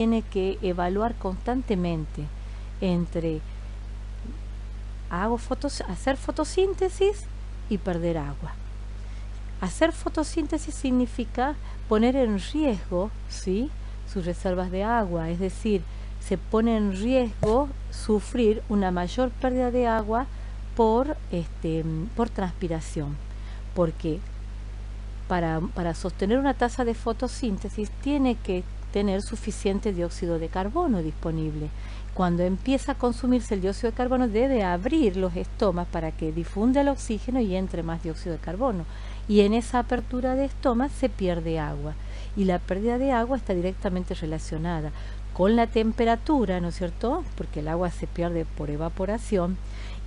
tiene que evaluar constantemente entre hacer fotosíntesis y perder agua. Hacer fotosíntesis significa poner en riesgo, ¿sí?, sus reservas de agua, es decir, se pone en riesgo sufrir una mayor pérdida de agua por transpiración, porque para sostener una tasa de fotosíntesis tiene que tener suficiente dióxido de carbono disponible. Cuando empieza a consumirse el dióxido de carbono, debe abrir los estomas para que difunda el oxígeno y entre más dióxido de carbono. Y en esa apertura de estomas se pierde agua. Y la pérdida de agua está directamente relacionada con la temperatura, ¿no es cierto?, porque el agua se pierde por evaporación,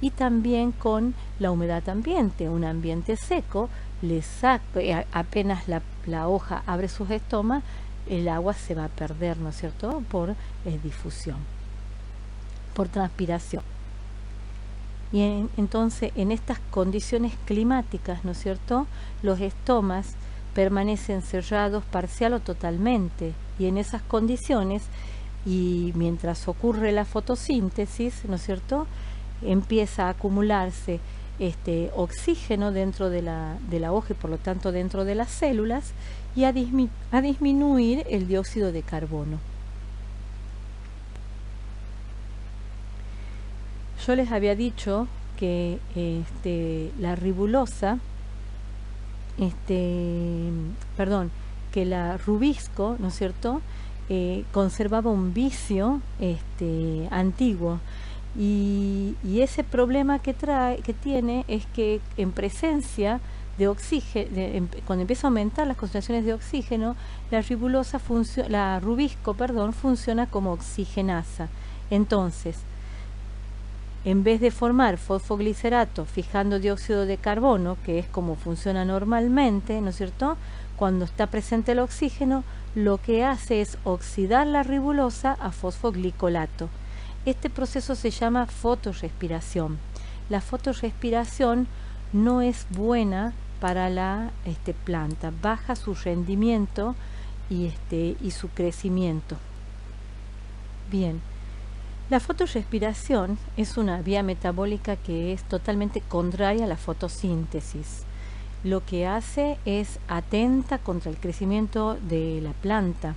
y también con la humedad ambiente. Un ambiente seco, apenas la hoja abre sus estomas, el agua se va a perder, ¿no es cierto?, por difusión, por transpiración. Y entonces, en estas condiciones climáticas, ¿no es cierto?, los estomas permanecen cerrados parcial o totalmente, y en esas condiciones, y mientras ocurre la fotosíntesis, ¿no es cierto?, empieza a acumularse oxígeno dentro de la hoja y por lo tanto dentro de las células, y a disminuir el dióxido de carbono. Yo les había dicho que la ribulosa, que la rubisco, ¿no es cierto?, conservaba un vicio antiguo, y ese problema que tiene es que en presencia de oxígeno, cuando empieza a aumentar las concentraciones de oxígeno, la rubisco funciona como oxigenasa. Entonces, en vez de formar fosfoglicerato fijando dióxido de carbono, que es como funciona normalmente, ¿no es cierto?, cuando está presente el oxígeno, lo que hace es oxidar la ribulosa a fosfoglicolato. Este proceso se llama fotorrespiración. La fotorrespiración no es buena para la planta, baja su rendimiento y su crecimiento. Bien. La fotorrespiración es una vía metabólica que es totalmente contraria a la fotosíntesis. Lo que hace es atenta contra el crecimiento de la planta.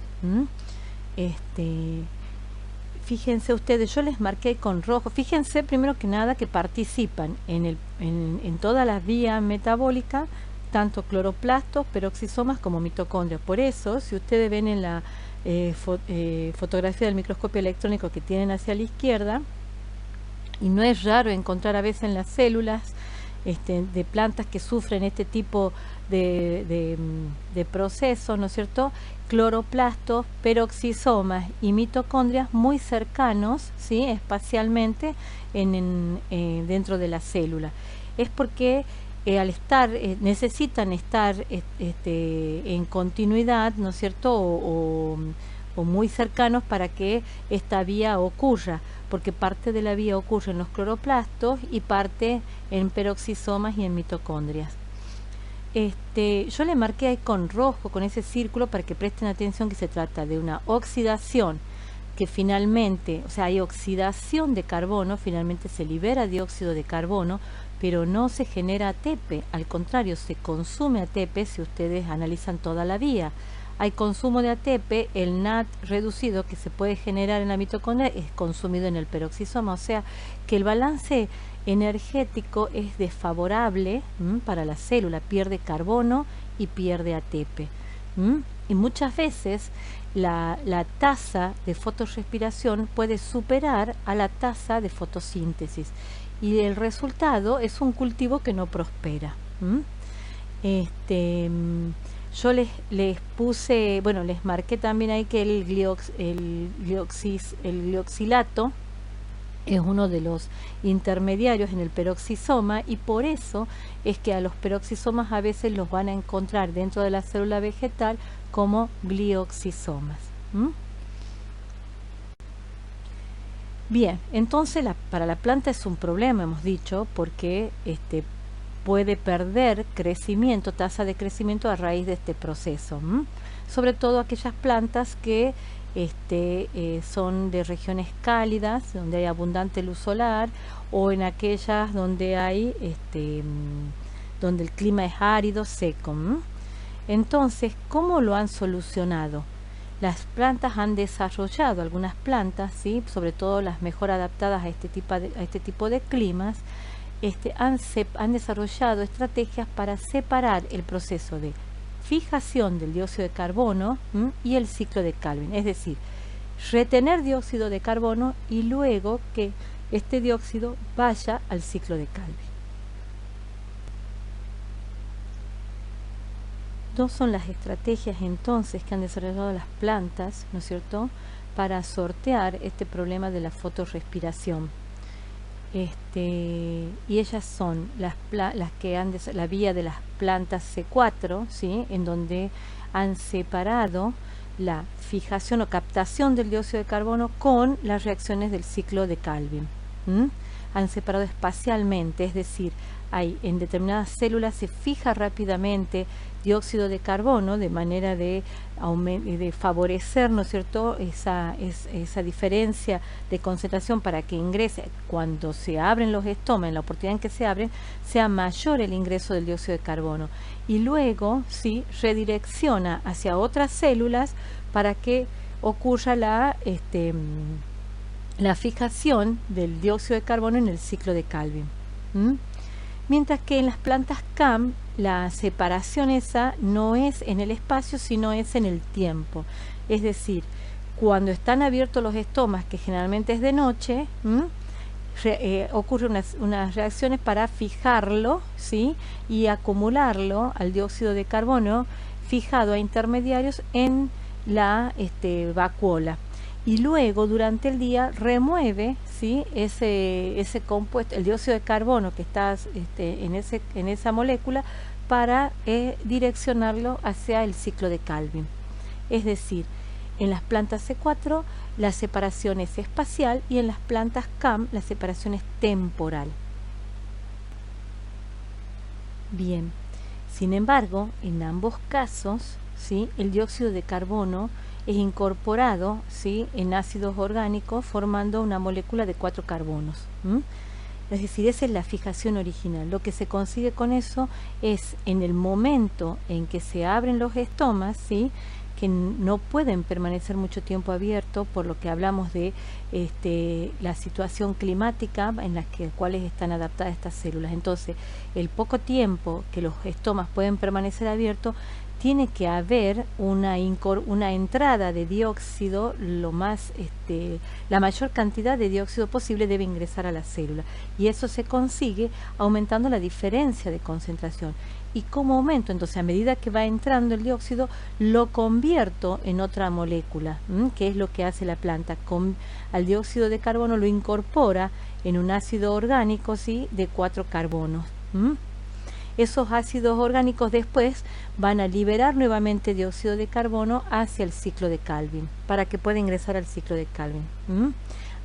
Fíjense ustedes, yo les marqué con rojo. Fíjense primero que nada que participan en toda la vía metabólica, tanto cloroplastos, peroxisomas como mitocondrias. Por eso, si ustedes ven en la fotografía del microscopio electrónico que tienen hacia la izquierda, y no es raro encontrar a veces en las células de plantas que sufren este tipo de procesos, ¿no es cierto?, cloroplastos, peroxisomas y mitocondrias muy cercanos, ¿sí?, espacialmente dentro de la célula. Es porque al estar, necesitan estar en continuidad, ¿no es cierto?, o muy cercanos para que esta vía ocurra, porque parte de la vía ocurre en los cloroplastos y parte en peroxisomas y en mitocondrias. Yo le marqué ahí con rojo, con ese círculo, para que presten atención que se trata de una oxidación que finalmente, o sea, hay oxidación de carbono, finalmente se libera dióxido de carbono, pero no se genera ATP, al contrario, se consume ATP si ustedes analizan toda la vía. Hay consumo de ATP, el NAT reducido que se puede generar en la mitocondria es consumido en el peroxisoma, o sea que el balance energético es desfavorable para la célula, pierde carbono y pierde ATP. Y muchas veces la tasa de fotorrespiración puede superar a la tasa de fotosíntesis, y el resultado es un cultivo que no prospera. Yo les puse, bueno, les marqué también ahí que el glioxilato es uno de los intermediarios en el peroxisoma, y por eso es que a los peroxisomas a veces los van a encontrar dentro de la célula vegetal como glioxisomas. Bien, entonces para la planta es un problema, hemos dicho, porque puede perder crecimiento, tasa de crecimiento a raíz de este proceso. Sobre todo aquellas plantas que son de regiones cálidas, donde hay abundante luz solar, o en aquellas donde hay donde el clima es árido, seco. Entonces, ¿cómo lo han solucionado? Las plantas han desarrollado, algunas plantas, ¿sí?, sobre todo las mejor adaptadas a este tipo de climas, han desarrollado estrategias para separar el proceso de fijación del dióxido de carbono y el ciclo de Calvin, es decir, retener dióxido de carbono y luego que este dióxido vaya al ciclo de Calvin. Dos son las estrategias entonces que han desarrollado las plantas, ¿no es cierto?, para sortear este problema de la fotorrespiración. Y ellas son las que han la vía de las plantas C4, ¿sí?, en donde han separado la fijación o captación del dióxido de carbono con las reacciones del ciclo de Calvin. Han separado espacialmente, es decir, en determinadas células se fija rápidamente dióxido de carbono de manera de favorecer, ¿no es cierto?, esa diferencia de concentración para que ingrese, cuando se abren los estomas, en la oportunidad en que se abren, sea mayor el ingreso del dióxido de carbono. Y luego, sí, redirecciona hacia otras células para que ocurra la fijación del dióxido de carbono en el ciclo de Calvin. Mientras que en las plantas CAM la separación esa no es en el espacio, sino es en el tiempo. Es decir, cuando están abiertos los estomas, que generalmente es de noche, ocurren unas reacciones para fijarlo, ¿sí?, y acumularlo al dióxido de carbono fijado a intermediarios en la vacuola. Y luego durante el día remueve, ¿sí?, ese compuesto, el dióxido de carbono que está en esa molécula, para direccionarlo hacia el ciclo de Calvin. Es decir, en las plantas C4 la separación es espacial y en las plantas CAM la separación es temporal. Bien, sin embargo, en ambos casos, ¿sí?, el dióxido de carbono es incorporado, ¿sí?, en ácidos orgánicos formando una molécula de 4 carbonos. Es decir, esa es la fijación original. Lo que se consigue con eso es, en el momento en que se abren los estomas, ¿sí?, que no pueden permanecer mucho tiempo abiertos, por lo que hablamos de la situación climática en las cuales están adaptadas estas células. Entonces, el poco tiempo que los estomas pueden permanecer abiertos, tiene que haber una entrada de dióxido, la mayor cantidad de dióxido posible debe ingresar a la célula, y eso se consigue aumentando la diferencia de concentración. ¿Y cómo aumento? Entonces, a medida que va entrando el dióxido, lo convierto en otra molécula, que es lo que hace la planta. Al dióxido de carbono lo incorpora en un ácido orgánico, ¿sí?, de 4 carbonos. Esos ácidos orgánicos después van a liberar nuevamente dióxido de carbono hacia el ciclo de Calvin, para que pueda ingresar al ciclo de Calvin.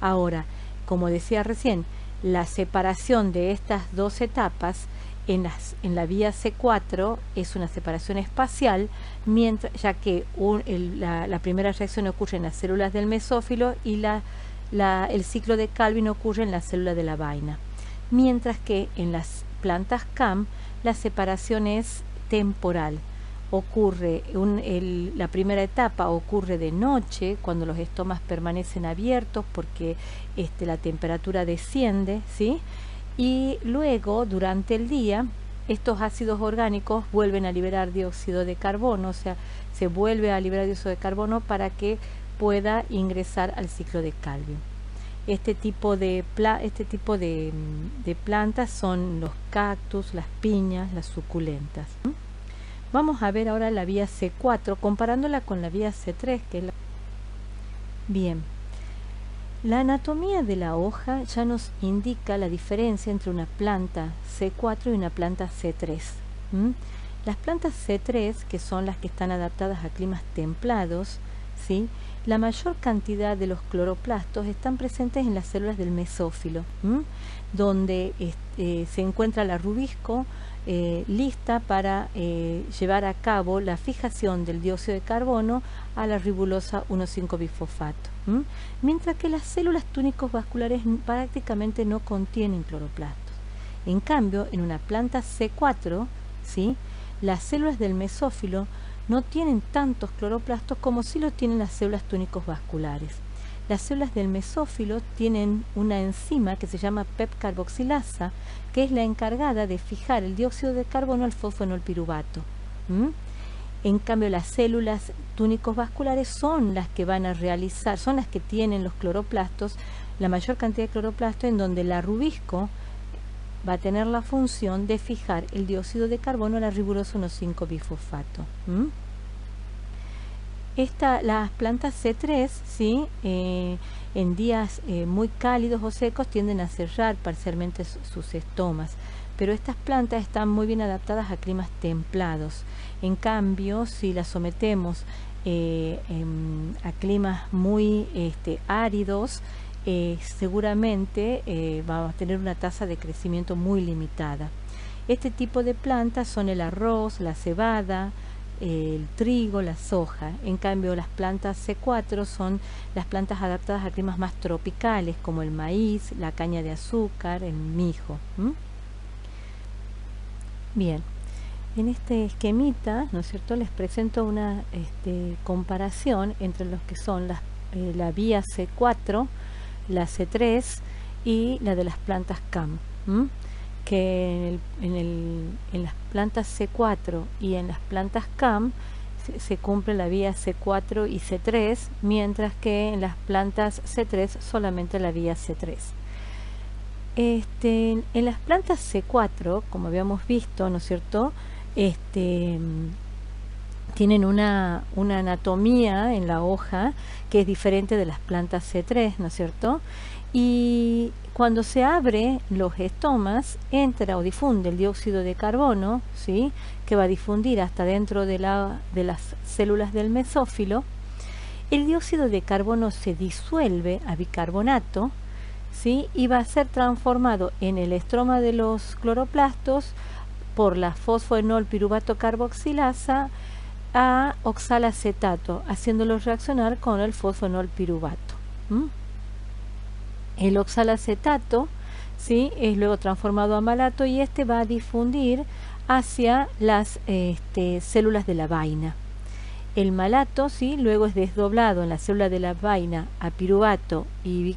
Ahora, como decía recién, la separación de estas dos etapas en la vía C4 es una separación espacial, ya que la primera reacción ocurre en las células del mesófilo y el ciclo de Calvin ocurre en la célula de la vaina. Mientras que en las plantas CAM la separación es temporal. La primera etapa ocurre de noche, cuando los estomas permanecen abiertos porque la temperatura desciende, ¿sí?, y luego durante el día estos ácidos orgánicos vuelven a liberar dióxido de carbono, o sea, se vuelve a liberar dióxido de carbono para que pueda ingresar al ciclo de Calvin. Este tipo de plantas son los cactus, las piñas, las suculentas. Vamos a ver ahora la vía C4, comparándola con la vía C3, que es Bien, la anatomía de la hoja ya nos indica la diferencia entre una planta C4 y una planta C3. Las plantas C3, que son las que están adaptadas a climas templados, ¿sí?, la mayor cantidad de los cloroplastos están presentes en las células del mesófilo, donde se encuentra la rubisco lista para llevar a cabo la fijación del dióxido de carbono a la ribulosa 1,5-bifosfato. Mientras que las células túnicos vasculares prácticamente no contienen cloroplastos. En cambio, en una planta C4, ¿sí?, las células del mesófilo no tienen tantos cloroplastos como sí lo tienen las células túnicos vasculares. Las células del mesófilo tienen una enzima que se llama PEP-carboxilasa, que es la encargada de fijar el dióxido de carbono al fosfonolpiruvato. En cambio, las células túnicos vasculares son las que van a realizar, son las que tienen los cloroplastos, la mayor cantidad de cloroplastos, en donde la rubisco va a tener la función de fijar el dióxido de carbono a la ribulosa 1,5-bifosfato. Las plantas C3, ¿sí?, en días muy cálidos o secos tienden a cerrar parcialmente sus estomas, pero estas plantas están muy bien adaptadas a climas templados. En cambio, si las sometemos a climas muy áridos, seguramente vamos a tener una tasa de crecimiento muy limitada. Este tipo de plantas son el arroz, la cebada, el trigo, la soja. En cambio, las plantas C4 son las plantas adaptadas a climas más tropicales, como el maíz, la caña de azúcar, el mijo. Bien, en este esquemita, ¿no es cierto?, les presento una comparación entre los que son la vía C4, la C3 y la de las plantas CAM, que en las plantas C4 y en las plantas CAM se cumple la vía C4 y C3, mientras que en las plantas C3 solamente la vía C3. En las plantas C4, como habíamos visto, ¿no es cierto?, tienen una anatomía en la hoja que es diferente de las plantas C3, ¿no es cierto? Y cuando se abre los estomas, entra o difunde el dióxido de carbono, ¿sí?, que va a difundir hasta dentro de las células del mesófilo. El dióxido de carbono se disuelve a bicarbonato, ¿sí?, y va a ser transformado en el estroma de los cloroplastos por la fosfoenolpiruvato carboxilasa a oxalacetato, haciéndolo reaccionar con el fosfoenolpiruvato. El oxalacetato, ¿sí?, es luego transformado a malato y va a difundir hacia las células de la vaina. El malato, ¿sí?, luego es desdoblado en la célula de la vaina a piruvato y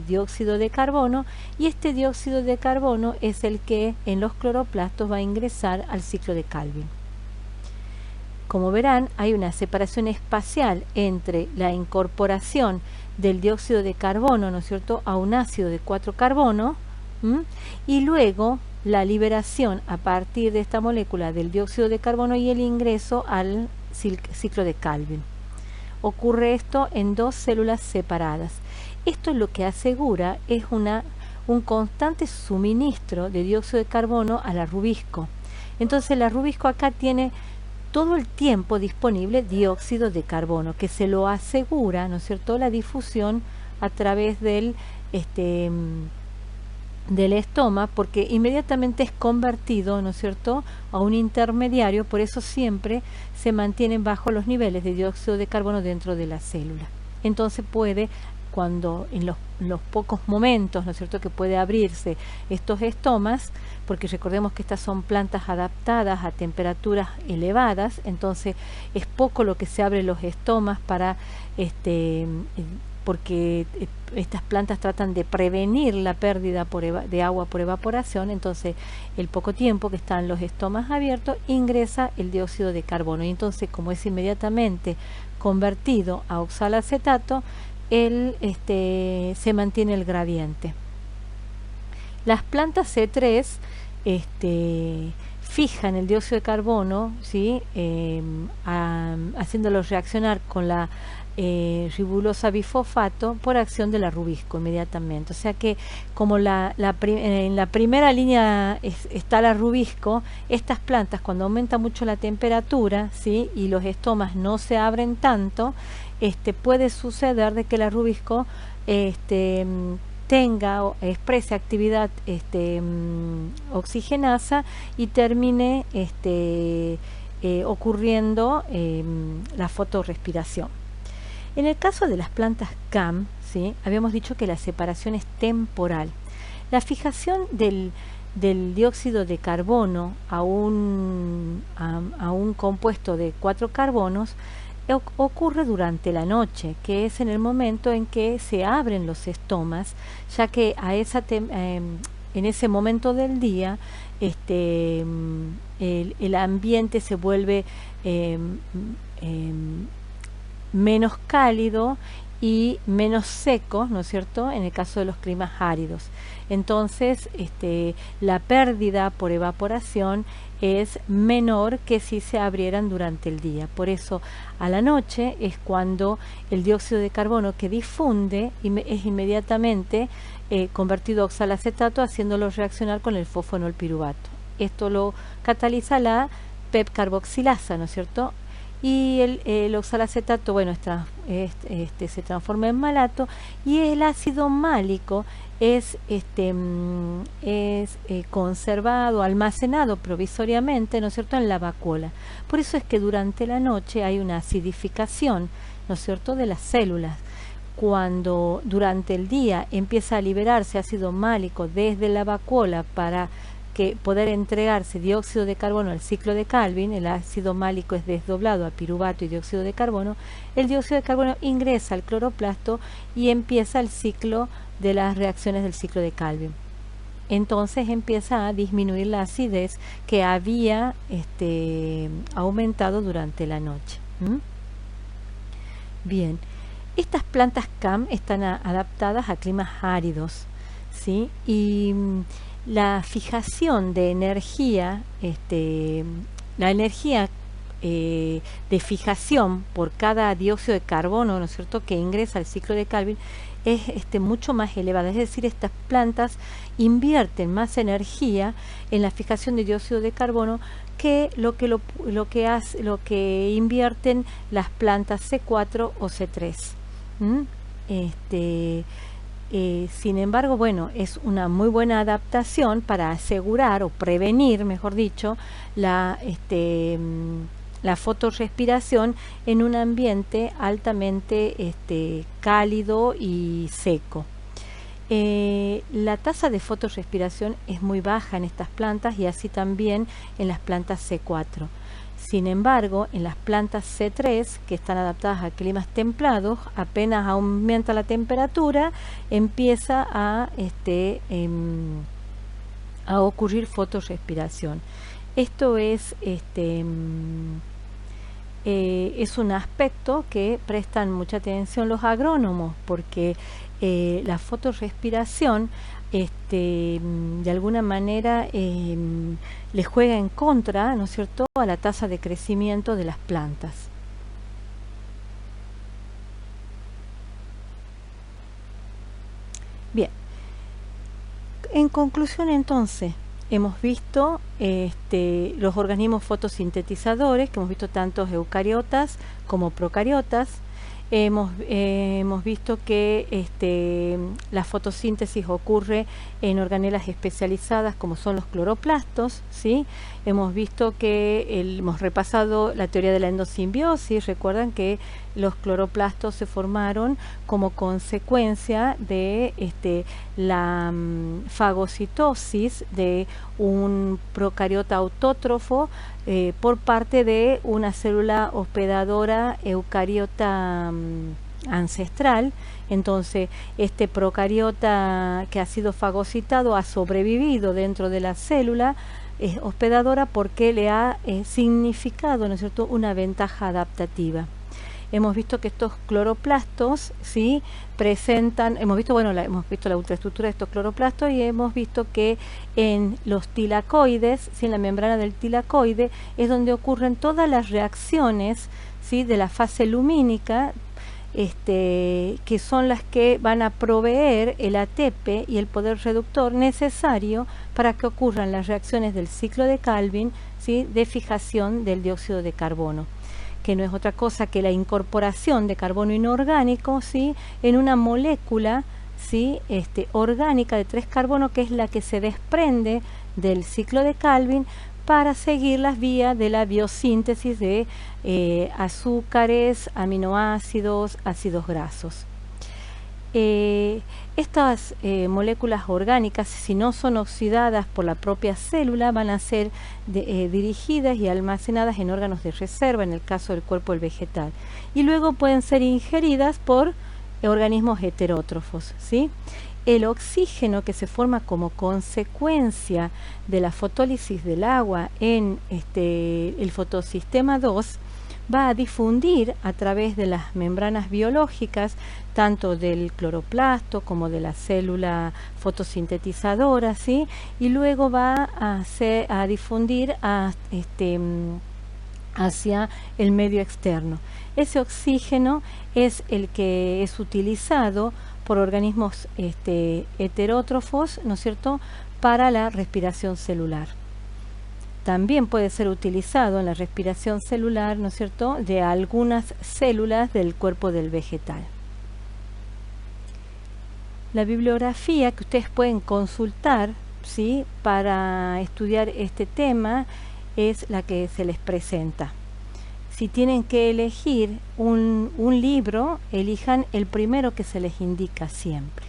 dióxido de carbono, y este dióxido de carbono es el que en los cloroplastos va a ingresar al ciclo de Calvin. Como verán, hay una separación espacial entre la incorporación del dióxido de carbono, ¿no es cierto?, a un ácido de 4 carbono, y luego la liberación a partir de esta molécula del dióxido de carbono y el ingreso al ciclo de Calvin. Ocurre esto en dos células separadas. Esto lo que asegura es un constante suministro de dióxido de carbono a la rubisco. Entonces la rubisco acá tiene todo el tiempo disponible dióxido de carbono, que se lo asegura, ¿no es cierto?, la difusión a través del estoma, porque inmediatamente es convertido, ¿no es cierto?, a un intermediario. Por eso siempre se mantienen bajo los niveles de dióxido de carbono dentro de la célula. Entonces puede, cuando en los pocos momentos, ¿no es cierto?, que puede abrirse estos estomas, porque recordemos que estas son plantas adaptadas a temperaturas elevadas, entonces es poco lo que se abre los estomas para porque estas plantas tratan de prevenir la pérdida de agua por evaporación. Entonces el poco tiempo que están los estomas abiertos ingresa el dióxido de carbono, y entonces, como es inmediatamente convertido a oxalacetato, se mantiene el gradiente. Las plantas C3 fijan el dióxido de carbono, ¿sí?, haciéndolo reaccionar con la ribulosa bifosfato por acción de la rubisco inmediatamente. O sea que como en la primera línea está la rubisco, estas plantas, cuando aumenta mucho la temperatura, ¿sí?, y los estomas no se abren tanto, puede suceder de que la rubisco tenga o exprese actividad oxigenasa y termine ocurriendo la fotorrespiración. En el caso de las plantas CAM, ¿sí?, habíamos dicho que la separación es temporal. La fijación del dióxido de carbono a un compuesto de 4 carbonos ocurre durante la noche, que es en el momento en que se abren los estomas, ya que en ese momento del día el ambiente se vuelve menos cálido y menos seco, ¿no es cierto?, en el caso de los climas áridos. Entonces, la pérdida por evaporación es menor que si se abrieran durante el día. Por eso, a la noche es cuando el dióxido de carbono que difunde es inmediatamente convertido a oxalacetato, haciéndolo reaccionar con el fosfonolpiruvato. Esto lo cataliza la PEP-carboxilasa, ¿no es cierto? Y el oxalacetato, bueno, se transforma en malato, y el ácido málico es conservado, almacenado provisoriamente, ¿no es cierto?, en la vacuola. Por eso es que durante la noche hay una acidificación, ¿no es cierto?, de las células. Cuando durante el día empieza a liberarse ácido málico desde la vacuola para poder entregarse dióxido de carbono al ciclo de Calvin, el ácido málico es desdoblado a piruvato y dióxido de carbono, el dióxido de carbono ingresa al cloroplasto y empieza el ciclo de las reacciones del ciclo de Calvin. Entonces empieza a disminuir la acidez que había aumentado durante la noche. Bien, estas plantas CAM están adaptadas a climas áridos, ¿sí? Y la fijación de energía, la energía de fijación por cada dióxido de carbono, ¿no es cierto?, que ingresa al ciclo de Calvin es mucho más elevada. Es decir, estas plantas invierten más energía en la fijación de dióxido de carbono que lo que invierten las plantas C4 o C3. Sin embargo, bueno, es una muy buena adaptación para asegurar o prevenir, mejor dicho, la fotorrespiración en un ambiente altamente cálido y seco. La tasa de fotorrespiración es muy baja en estas plantas y así también en las plantas C4. Sin embargo, en las plantas C3, que están adaptadas a climas templados, apenas aumenta la temperatura, empieza a ocurrir fotorrespiración. Esto es un aspecto que prestan mucha atención los agrónomos, porque la fotorrespiración de alguna manera le juega en contra, ¿no es cierto?, a la tasa de crecimiento de las plantas. Bien, en conclusión entonces, hemos visto los organismos fotosintetizadores, que hemos visto tantos eucariotas como procariotas. Hemos visto que la fotosíntesis ocurre en organelas especializadas como son los cloroplastos, ¿sí? Hemos visto que hemos repasado la teoría de la endosimbiosis. Recuerdan que los cloroplastos se formaron como consecuencia de la fagocitosis de un procariota autótrofo por parte de una célula hospedadora eucariota ancestral. Entonces, este procariota que ha sido fagocitado ha sobrevivido dentro de la célula hospedadora porque le ha significado, ¿no es cierto?, una ventaja adaptativa. Hemos visto que estos cloroplastos, ¿sí?, presentan, hemos visto la ultraestructura de estos cloroplastos, y hemos visto que en los tilacoides, ¿sí?, en la membrana del tilacoide, es donde ocurren todas las reacciones, ¿sí?, de la fase lumínica, que son las que van a proveer el ATP y el poder reductor necesario para que ocurran las reacciones del ciclo de Calvin, ¿sí?, de fijación del dióxido de carbono, que no es otra cosa que la incorporación de carbono inorgánico, ¿sí?, en una molécula, ¿sí?, orgánica de 3 carbono, que es la que se desprende del ciclo de Calvin para seguir las vías de la biosíntesis de azúcares, aminoácidos, ácidos grasos. Estas moléculas orgánicas, si no son oxidadas por la propia célula, van a ser dirigidas y almacenadas en órganos de reserva, en el caso del cuerpo del vegetal, y luego pueden ser ingeridas por organismos heterótrofos, ¿sí? El oxígeno que se forma como consecuencia de la fotólisis del agua en el fotosistema 2 va a difundir a través de las membranas biológicas, tanto del cloroplasto como de la célula fotosintetizadora, ¿sí?, y luego va a difundir hacia el medio externo. Ese oxígeno es el que es utilizado por organismos heterótrofos, ¿no es cierto?, para la respiración celular. También puede ser utilizado en la respiración celular, ¿no es cierto?, de algunas células del cuerpo del vegetal. La bibliografía que ustedes pueden consultar, ¿sí?, para estudiar este tema es la que se les presenta. Si tienen que elegir un libro, elijan el primero que se les indica siempre.